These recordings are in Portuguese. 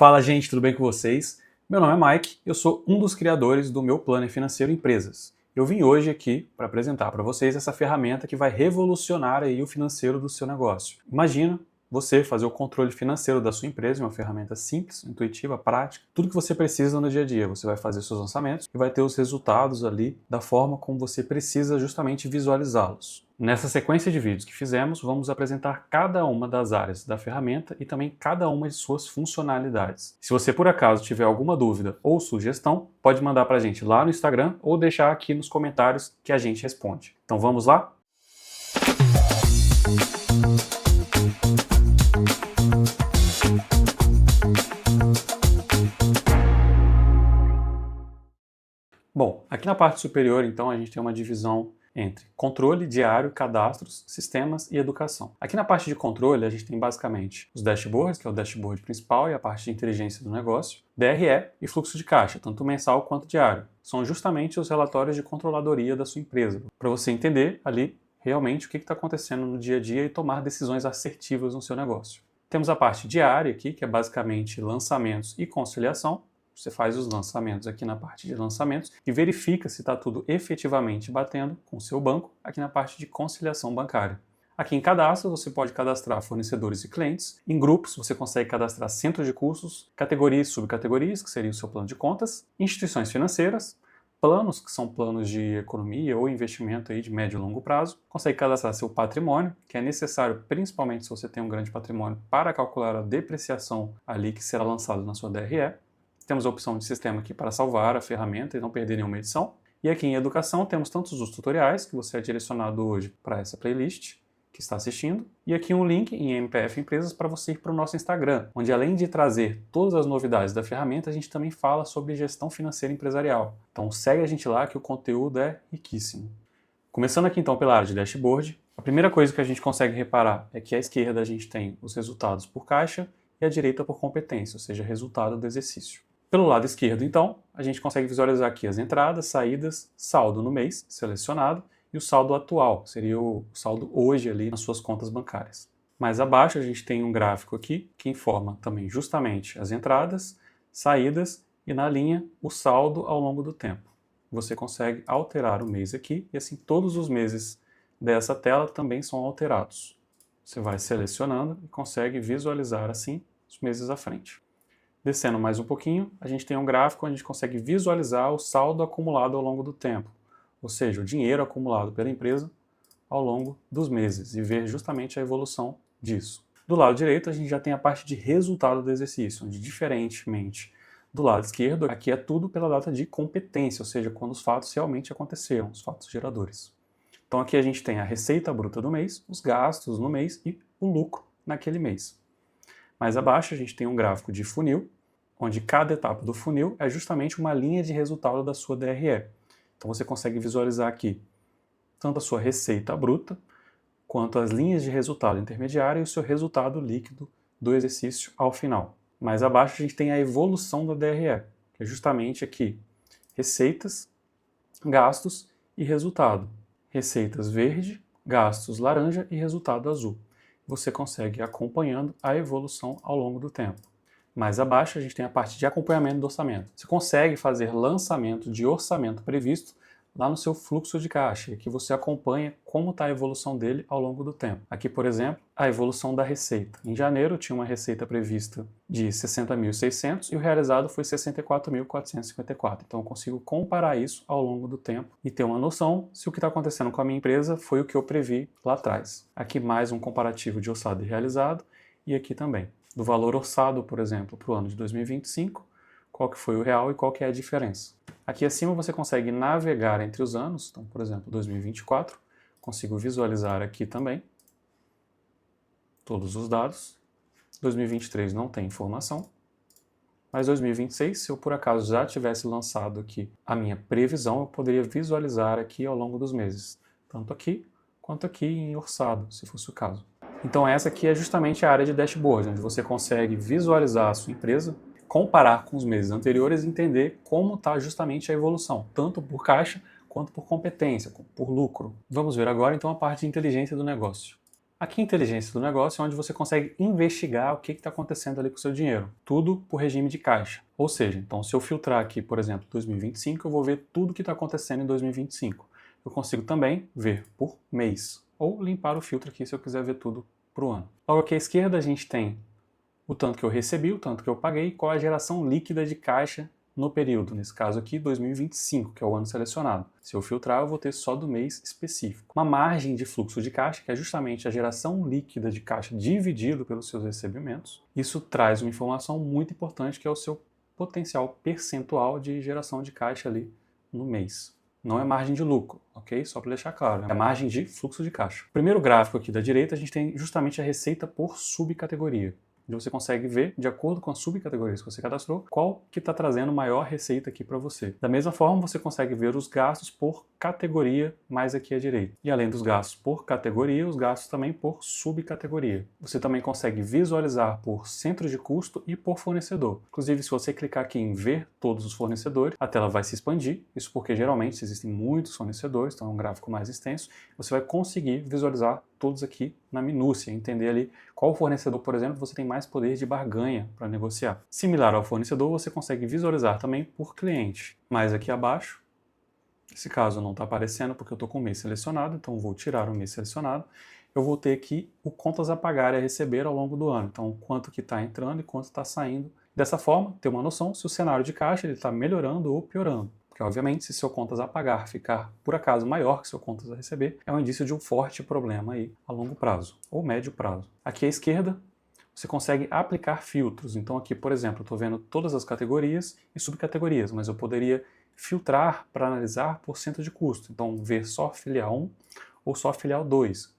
Fala, gente, tudo bem com vocês? Meu nome é Mike, eu sou um dos criadores do Meu Planner Financeiro Empresas. Eu vim hoje aqui para apresentar para vocês essa ferramenta que vai revolucionar aí o financeiro do seu negócio. Imagina você fazer o controle financeiro da sua empresa, uma ferramenta simples, intuitiva, prática, tudo que você precisa no dia a dia. Você vai fazer seus lançamentos e vai ter os resultados ali da forma como você precisa justamente visualizá-los. Nessa sequência de vídeos que fizemos, vamos apresentar cada uma das áreas da ferramenta e também cada uma de suas funcionalidades. Se você por acaso tiver alguma dúvida ou sugestão, pode mandar para a gente lá no Instagram ou deixar aqui nos comentários que a gente responde. Então vamos lá? Bom, aqui na parte superior, então, a gente tem uma divisão entre controle, diário, cadastros, sistemas e educação. Aqui na parte de controle, a gente tem basicamente os dashboards, que é o dashboard principal e a parte de inteligência do negócio, DRE e fluxo de caixa, tanto mensal quanto diário. São justamente os relatórios de controladoria da sua empresa, para você entender ali realmente o que está acontecendo no dia a dia e tomar decisões assertivas no seu negócio. Temos a parte diária aqui, que é basicamente lançamentos e conciliação. Você faz os lançamentos aqui na parte de lançamentos e verifica se está tudo efetivamente batendo com o seu banco aqui na parte de conciliação bancária. Aqui em cadastro você pode cadastrar fornecedores e clientes. Em grupos você consegue cadastrar centros de custos, categorias e subcategorias, que seria o seu plano de contas, instituições financeiras, planos, que são planos de economia ou investimento aí de médio e longo prazo. Consegue cadastrar seu patrimônio, que é necessário principalmente se você tem um grande patrimônio para calcular a depreciação ali que será lançado na sua DRE. Temos a opção de sistema aqui para salvar a ferramenta e não perder nenhuma edição. E aqui em educação temos tantos os tutoriais, que você é direcionado hoje para essa playlist que está assistindo. E aqui um link em MPF Empresas para você ir para o nosso Instagram, onde além de trazer todas as novidades da ferramenta, a gente também fala sobre gestão financeira empresarial. Então segue a gente lá que o conteúdo é riquíssimo. Começando aqui então pela área de dashboard, a primeira coisa que a gente consegue reparar é que à esquerda a gente tem os resultados por caixa e à direita por competência, ou seja, resultado do exercício. Pelo lado esquerdo, então, a gente consegue visualizar aqui as entradas, saídas, saldo no mês selecionado e o saldo atual, seria o saldo hoje ali nas suas contas bancárias. Mais abaixo a gente tem um gráfico aqui que informa também justamente as entradas, saídas e na linha o saldo ao longo do tempo. Você consegue alterar o mês aqui e assim todos os meses dessa tela também são alterados. Você vai selecionando e consegue visualizar assim os meses à frente. Descendo mais um pouquinho, a gente tem um gráfico onde a gente consegue visualizar o saldo acumulado ao longo do tempo, ou seja, o dinheiro acumulado pela empresa ao longo dos meses e ver justamente a evolução disso. Do lado direito, a gente já tem a parte de resultado do exercício, onde diferentemente do lado esquerdo, aqui é tudo pela data de competência, ou seja, quando os fatos realmente aconteceram, os fatos geradores. Então aqui a gente tem a receita bruta do mês, os gastos no mês e o lucro naquele mês. Mais abaixo a gente tem um gráfico de funil, onde cada etapa do funil é justamente uma linha de resultado da sua DRE. Então você consegue visualizar aqui tanto a sua receita bruta, quanto as linhas de resultado intermediário e o seu resultado líquido do exercício ao final. Mais abaixo a gente tem a evolução da DRE, que é justamente aqui receitas, gastos e resultado. Receitas verde, gastos laranja e resultado azul. Você consegue ir acompanhando a evolução ao longo do tempo. Mais abaixo a gente tem a parte de acompanhamento do orçamento. Você consegue fazer lançamento de orçamento previsto lá no seu fluxo de caixa, que você acompanha como está a evolução dele ao longo do tempo. Aqui, por exemplo, a evolução da receita. Em janeiro tinha uma receita prevista de 60.600 e o realizado foi 64.454. Então eu consigo comparar isso ao longo do tempo e ter uma noção se o que está acontecendo com a minha empresa foi o que eu previ lá atrás. Aqui mais um comparativo de orçado e realizado e aqui também do valor orçado, por exemplo, para o ano de 2025, qual que foi o real e qual que é a diferença. Aqui acima você consegue navegar entre os anos, então, por exemplo, 2024, consigo visualizar aqui também todos os dados. 2023 não tem informação, mas 2026, se eu por acaso já tivesse lançado aqui a minha previsão, eu poderia visualizar aqui ao longo dos meses, tanto aqui quanto aqui em orçado, se fosse o caso. Então essa aqui é justamente a área de dashboard, onde você consegue visualizar a sua empresa, comparar com os meses anteriores e entender como está justamente a evolução, tanto por caixa quanto por competência, por lucro. Vamos ver agora então a parte de inteligência do negócio. Aqui, inteligência do negócio é onde você consegue investigar o que está acontecendo ali com o seu dinheiro. Tudo por regime de caixa. Ou seja, então se eu filtrar aqui, por exemplo, 2025, eu vou ver tudo o que está acontecendo em 2025. Eu consigo também ver por mês. Ou limpar o filtro aqui se eu quiser ver tudo para o ano. Logo aqui à esquerda a gente tem o tanto que eu recebi, o tanto que eu paguei, qual a geração líquida de caixa no período, nesse caso aqui 2025, que é o ano selecionado. Se eu filtrar, eu vou ter só do mês específico. Uma margem de fluxo de caixa, que é justamente a geração líquida de caixa dividido pelos seus recebimentos. Isso traz uma informação muito importante, que é o seu potencial percentual de geração de caixa ali no mês. Não é margem de lucro, ok? Só para deixar claro, é margem de fluxo de caixa. O primeiro gráfico aqui da direita, a gente tem justamente a receita por subcategoria, onde você consegue ver, de acordo com as subcategorias que você cadastrou, qual que está trazendo maior receita aqui para você. Da mesma forma, você consegue ver os gastos por categoria mais aqui à direita. E além dos gastos por categoria, os gastos também por subcategoria. Você também consegue visualizar por centro de custo e por fornecedor. Inclusive, se você clicar aqui em ver todos os fornecedores, a tela vai se expandir. Isso porque geralmente existem muitos fornecedores, então é um gráfico mais extenso. Você vai conseguir visualizar todos aqui na minúcia, entender ali qual fornecedor, por exemplo, você tem mais poder de barganha para negociar. Similar ao fornecedor, você consegue visualizar também por cliente. Mais aqui abaixo, esse caso não está aparecendo porque eu estou com o mês selecionado, então vou tirar o mês selecionado. Eu vou ter aqui o contas a pagar e a receber ao longo do ano. Então, quanto que está entrando e quanto está saindo. Dessa forma, ter uma noção se o cenário de caixa está melhorando ou piorando. Porque, obviamente, se seu contas a pagar ficar, por acaso, maior que seu contas a receber, é um indício de um forte problema aí a longo prazo, ou médio prazo. Aqui à esquerda, você consegue aplicar filtros. Então aqui, por exemplo, eu estou vendo todas as categorias e subcategorias, mas eu poderia filtrar para analisar por centro de custo. Então, ver só filial 1 ou só filial 2.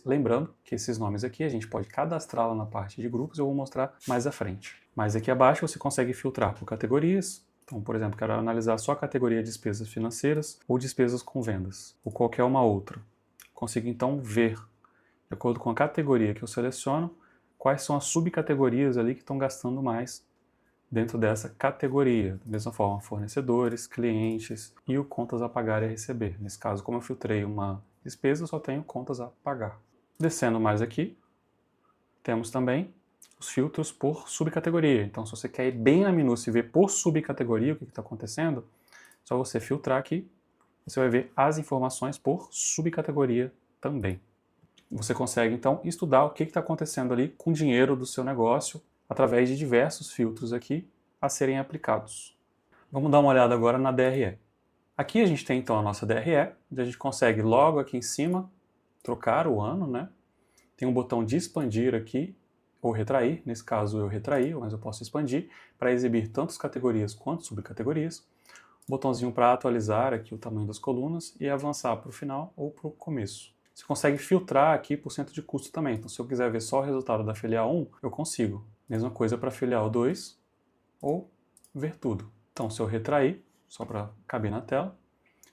Lembrando que esses nomes aqui a gente pode cadastrá-la na parte de grupos, eu vou mostrar mais à frente. Mas aqui abaixo você consegue filtrar por categorias. Então, por exemplo, quero analisar só a categoria despesas financeiras ou despesas com vendas, ou qualquer uma outra. Consigo então ver, de acordo com a categoria que eu seleciono, quais são as subcategorias ali que estão gastando mais dentro dessa categoria. Da mesma forma, fornecedores, clientes e o contas a pagar e a receber. Nesse caso, como eu filtrei uma despesa, eu só tenho contas a pagar. Descendo mais aqui, temos também os filtros por subcategoria. Então, se você quer ir bem na minúcia e ver por subcategoria o que está acontecendo, só você filtrar aqui, você vai ver as informações por subcategoria também. Você consegue, então, estudar o que está acontecendo ali com o dinheiro do seu negócio através de diversos filtros aqui a serem aplicados. Vamos dar uma olhada agora na DRE. Aqui a gente tem, então, a nossa DRE, onde a gente consegue logo aqui em cima trocar o ano, né? Tem um botão de expandir aqui, ou retrair, nesse caso eu retraí, mas eu posso expandir para exibir tanto categorias quanto subcategorias. Botãozinho para atualizar aqui o tamanho das colunas e avançar para o final ou para o começo. Você consegue filtrar aqui por centro de custo também. Então, se eu quiser ver só o resultado da filial 1, eu consigo. Mesma coisa para a filial 2 ou ver tudo. Então, se eu retrair, só para caber na tela,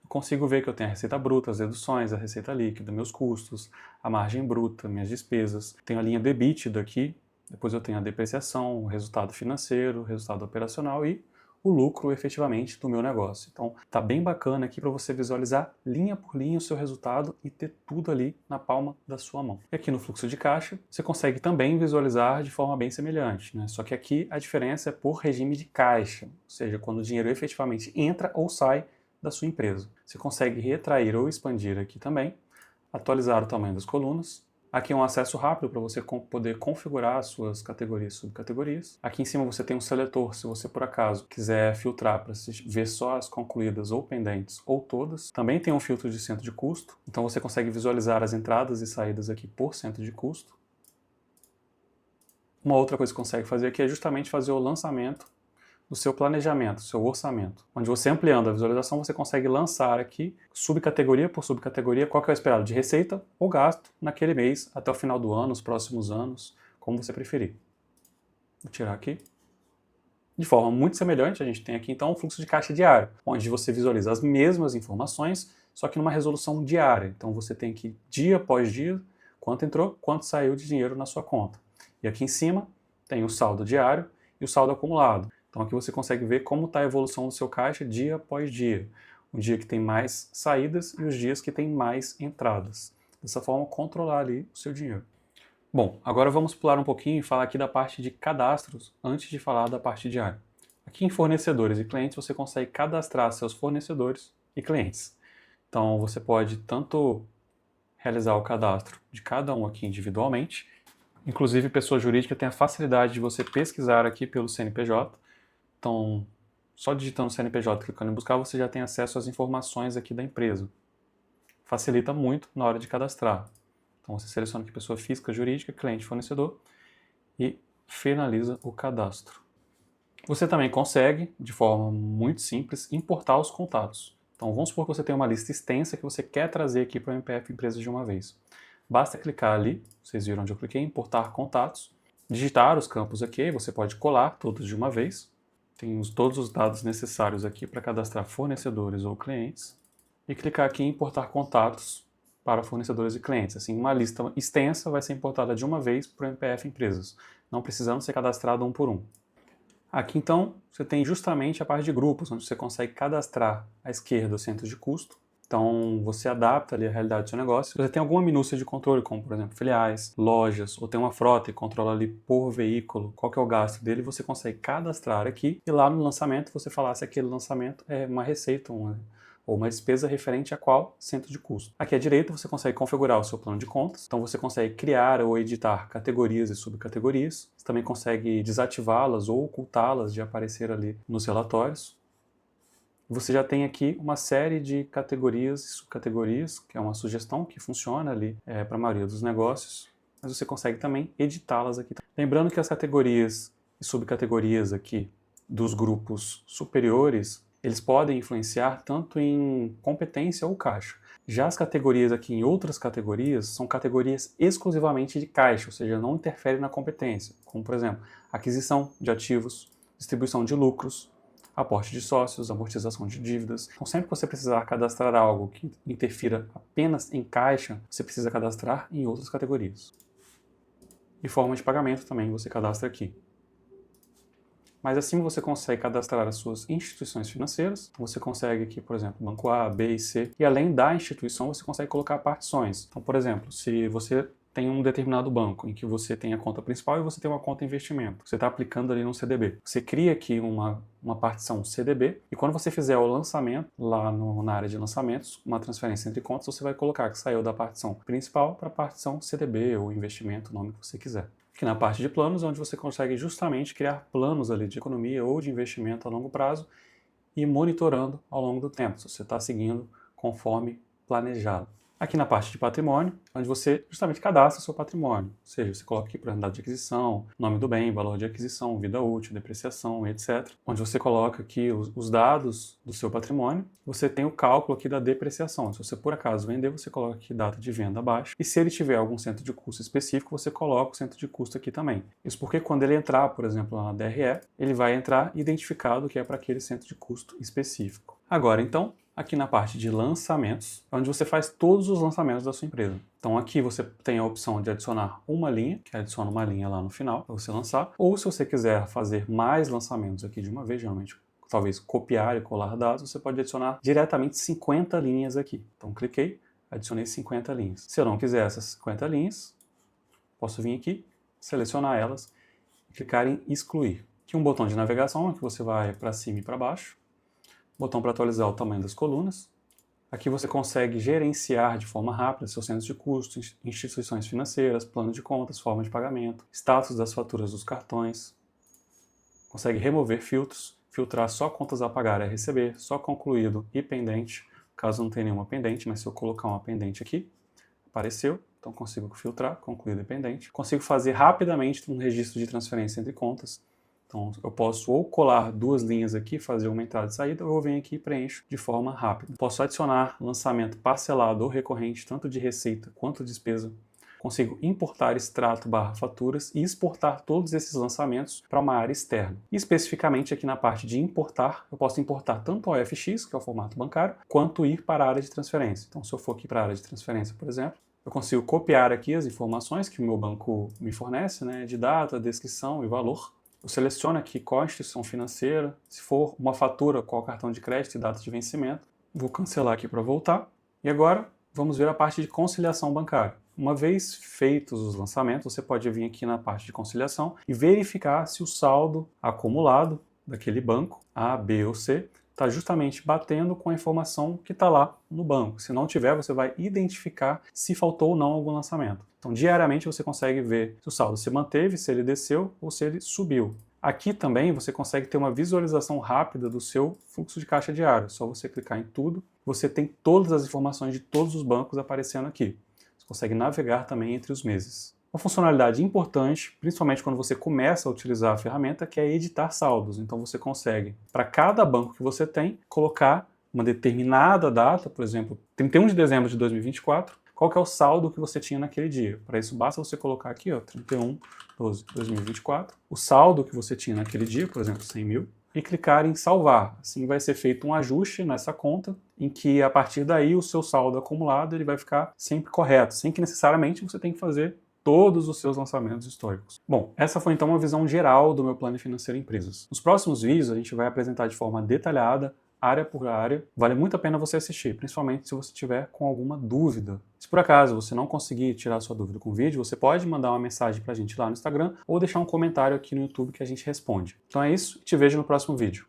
eu consigo ver que eu tenho a receita bruta, as deduções, a receita líquida, meus custos, a margem bruta, minhas despesas. Tenho a linha do EBITDA aqui, depois eu tenho a depreciação, o resultado financeiro, o resultado operacional e o lucro efetivamente do meu negócio. Então, tá bem bacana aqui para você visualizar linha por linha o seu resultado e ter tudo ali na palma da sua mão. E aqui no fluxo de caixa, você consegue também visualizar de forma bem semelhante, né? Só que aqui a diferença é por regime de caixa, ou seja, quando o dinheiro efetivamente entra ou sai da sua empresa. Você consegue retrair ou expandir aqui também, atualizar o tamanho das colunas. Aqui é um acesso rápido para você poder configurar as suas categorias e subcategorias. Aqui em cima você tem um seletor, se você por acaso quiser filtrar para ver só as concluídas ou pendentes ou todas. Também tem um filtro de centro de custo, então você consegue visualizar as entradas e saídas aqui por centro de custo. Uma outra coisa que você consegue fazer aqui é justamente fazer o lançamento do seu planejamento, seu orçamento. Onde você ampliando a visualização, você consegue lançar aqui, subcategoria por subcategoria, qual que é o esperado de receita ou gasto naquele mês, até o final do ano, os próximos anos, como você preferir. Vou tirar aqui. De forma muito semelhante, a gente tem aqui então um fluxo de caixa diário, onde você visualiza as mesmas informações, só que numa resolução diária. Então você tem que, dia após dia, quanto entrou, quanto saiu de dinheiro na sua conta. E aqui em cima tem o saldo diário e o saldo acumulado. Então aqui você consegue ver como está a evolução do seu caixa dia após dia. O dia que tem mais saídas e os dias que tem mais entradas. Dessa forma, controlar ali o seu dinheiro. Bom, agora vamos pular um pouquinho e falar aqui da parte de cadastros antes de falar da parte diária. Aqui em fornecedores e clientes você consegue cadastrar seus fornecedores e clientes. Então você pode tanto realizar o cadastro de cada um aqui individualmente, inclusive pessoa jurídica tem a facilidade de você pesquisar aqui pelo CNPJ. Então, só digitando CNPJ, clicando em buscar, você já tem acesso às informações aqui da empresa. Facilita muito na hora de cadastrar. Então você seleciona aqui pessoa física, jurídica, cliente, fornecedor e finaliza o cadastro. Você também consegue, de forma muito simples, importar os contatos. Então vamos supor que você tem uma lista extensa que você quer trazer aqui para o MPF Empresas de uma vez. Basta clicar ali, vocês viram onde eu cliquei, importar contatos, digitar os campos aqui, você pode colar todos de uma vez. Tem todos os dados necessários aqui para cadastrar fornecedores ou clientes. E clicar aqui em importar contatos para fornecedores e clientes. Assim, uma lista extensa vai ser importada de uma vez para o MPF Empresas, não precisando ser cadastrado um por um. Aqui então você tem justamente a parte de grupos, onde você consegue cadastrar à esquerda o centro de custo. Então você adapta ali a realidade do seu negócio. Você tem alguma minúcia de controle, como por exemplo filiais, lojas, ou tem uma frota e controla ali por veículo qual que é o gasto dele, você consegue cadastrar aqui e lá no lançamento você falar se aquele lançamento é uma receita, ou uma despesa referente a qual centro de custo. Aqui à direita você consegue configurar o seu plano de contas, então você consegue criar ou editar categorias e subcategorias, você também consegue desativá-las ou ocultá-las de aparecer ali nos relatórios. Você já tem aqui uma série de categorias e subcategorias, que é uma sugestão que funciona ali para a maioria dos negócios, mas você consegue também editá-las aqui. Lembrando que as categorias e subcategorias aqui dos grupos superiores, eles podem influenciar tanto em competência ou caixa. Já as categorias aqui em outras categorias são categorias exclusivamente de caixa, ou seja, não interferem na competência, como por exemplo, aquisição de ativos, distribuição de lucros, aporte de sócios, amortização de dívidas. Então sempre que você precisar cadastrar algo que interfira apenas em caixa, você precisa cadastrar em outras categorias. E forma de pagamento também você cadastra aqui. Mas assim você consegue cadastrar as suas instituições financeiras. Você consegue aqui, por exemplo, banco A, B e C. E além da instituição, você consegue colocar partições. Então, por exemplo, se você tem um determinado banco em que você tem a conta principal e você tem uma conta investimento. Você está aplicando ali no CDB. Você cria aqui uma partição CDB e quando você fizer o lançamento, lá na área de lançamentos, uma transferência entre contas, você vai colocar que saiu da partição principal para a partição CDB ou investimento, o nome que você quiser. Aqui na parte de planos, onde você consegue justamente criar planos ali de economia ou de investimento a longo prazo e monitorando ao longo do tempo, se você está seguindo conforme planejado. Aqui na parte de patrimônio, onde você justamente cadastra o seu patrimônio, ou seja, você coloca aqui por data de aquisição, nome do bem, valor de aquisição, vida útil, depreciação, etc. Onde você coloca aqui os dados do seu patrimônio, você tem o cálculo aqui da depreciação. Se você por acaso vender, você coloca aqui data de venda abaixo, e se ele tiver algum centro de custo específico, você coloca o centro de custo aqui também. Isso porque quando ele entrar, por exemplo, na DRE, ele vai entrar identificado que é para aquele centro de custo específico. Agora, então, aqui na parte de lançamentos, é onde você faz todos os lançamentos da sua empresa. Então aqui você tem a opção de adicionar uma linha, que adiciona uma linha lá no final para você lançar, ou se você quiser fazer mais lançamentos aqui de uma vez, geralmente talvez copiar e colar dados, você pode adicionar diretamente 50 linhas aqui. Então cliquei, adicionei 50 linhas. Se eu não quiser essas 50 linhas, posso vir aqui, selecionar elas e clicar em excluir. Aqui um botão de navegação que você vai para cima e para baixo. Botão para atualizar o tamanho das colunas. Aqui você consegue gerenciar de forma rápida seus centros de custo, instituições financeiras, plano de contas, forma de pagamento, status das faturas dos cartões. Consegue remover filtros, filtrar só contas a pagar e a receber, só concluído e pendente, caso não tenha nenhuma pendente, mas se eu colocar uma pendente aqui, apareceu, então consigo filtrar, concluído e pendente. Consigo fazer rapidamente um registro de transferência entre contas. Então, eu posso ou colar duas linhas aqui, fazer uma entrada e saída, ou eu venho aqui e preencho de forma rápida. Posso adicionar lançamento parcelado ou recorrente, tanto de receita quanto de despesa. Consigo importar extrato / faturas e exportar todos esses lançamentos para uma área externa. E especificamente aqui na parte de importar, eu posso importar tanto o OFX, que é o formato bancário, quanto ir para a área de transferência. Então, se eu for aqui para a área de transferência, por exemplo, eu consigo copiar aqui as informações que o meu banco me fornece, né, de data, descrição e valor. Eu seleciono aqui qual a instituição financeira, se for uma fatura, qual cartão de crédito e data de vencimento. Vou cancelar aqui para voltar. E agora vamos ver a parte de conciliação bancária. Uma vez feitos os lançamentos, você pode vir aqui na parte de conciliação e verificar se o saldo acumulado daquele banco, A, B ou C, está justamente batendo com a informação que está lá no banco. Se não tiver, você vai identificar se faltou ou não algum lançamento. Então, diariamente você consegue ver se o saldo se manteve, se ele desceu ou se ele subiu. Aqui também você consegue ter uma visualização rápida do seu fluxo de caixa diário. É só você clicar em tudo, você tem todas as informações de todos os bancos aparecendo aqui. Você consegue navegar também entre os meses. Uma funcionalidade importante, principalmente quando você começa a utilizar a ferramenta, que é editar saldos. Então você consegue, para cada banco que você tem, colocar uma determinada data, por exemplo, 31 de dezembro de 2024, qual que é o saldo que você tinha naquele dia. Para isso basta você colocar aqui, ó, 31/12/2024, o saldo que você tinha naquele dia, por exemplo, 100 mil, e clicar em salvar. Assim vai ser feito um ajuste nessa conta, em que a partir daí o seu saldo acumulado ele vai ficar sempre correto, sem que necessariamente você tenha que fazer todos os seus lançamentos históricos. Bom, essa foi então uma visão geral do meu plano financeiro em empresas. Nos próximos vídeos a gente vai apresentar de forma detalhada, área por área. Vale muito a pena você assistir, principalmente se você tiver com alguma dúvida. Se por acaso você não conseguir tirar sua dúvida com o vídeo, você pode mandar uma mensagem pra gente lá no Instagram ou deixar um comentário aqui no YouTube que a gente responde. Então é isso, te vejo no próximo vídeo.